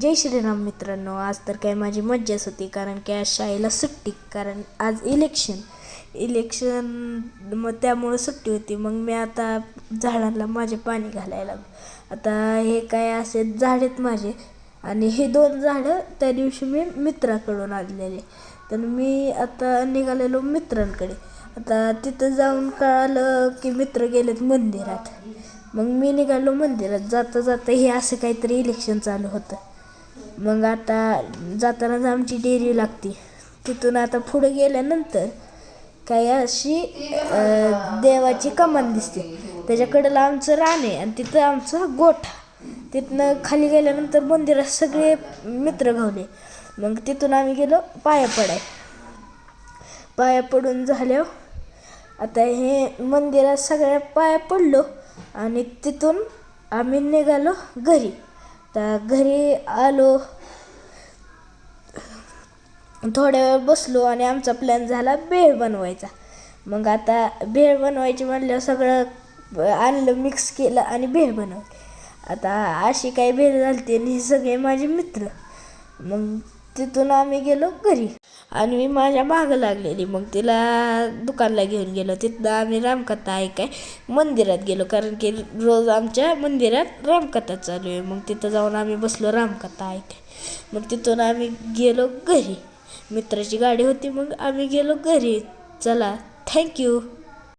जय श्रीराम मित्रांनो. आज तर काय माझी मज्जाच होती, कारण की आज शाळेला सुट्टी, कारण आज इलेक्शन मग त्यामुळं सुट्टी होती. मग मी आता झाडांना माझे पाणी घालायला लागलो. आता हे काय असे झाड आहेत माझे, आणि हे 2 झाडं त्या दिवशी मी मित्राकडून आणलेले. तर मी आता निघालेलो मित्रांकडे. आता तिथं जाऊन कळालं की मित्र गेलेत मंदिरात. मग मी निघालो मंदिरात. जाता जाता हे असं काहीतरी इलेक्शन चालू होतं. मग आता जातानाच आमची डेअरी लागते. तिथून आता पुढे गेल्यानंतर काही अशी देवाची कमान दिसते. त्याच्याकडलं आमचं रान आहे आणि तिथं आमचा गोठा. तिथनं खाली गेल्यानंतर मंदिरात सगळे मित्र घावले. मग तिथून आम्ही गेलो पाया पडून झाल्यावर आता हे मंदिरात सगळ्या पाया पडलो आणि तिथून आम्ही निघालो घरी. तर घरी आलो, थोड्या वेळ बसलो आणि आमचा प्लॅन झाला भेळ बनवायचा. मग आता भेळ बनवायची म्हणल्यावर सगळं आणलं, मिक्स केलं आणि भेळ बनवली. आता अशी काही भेळ झाली आणि हे सगळे माझे मित्र. मग तिथून आम्ही गेलो घरी आणि मी माझ्या मागं लागलेली. मग तिला दुकानला घेऊन गेलो. तिथनं आम्ही रामकथा ऐकाय मंदिरात गेलो, कारण की रोज आमच्या मंदिरात रामकथा चालू आहे. मग तिथं जाऊन आम्ही बसलो रामकथा ऐकाय. मग तिथून आम्ही गेलो घरी. मित्राची गाडी होती, मग आम्ही गेलो घरी. चला, थँक्यू.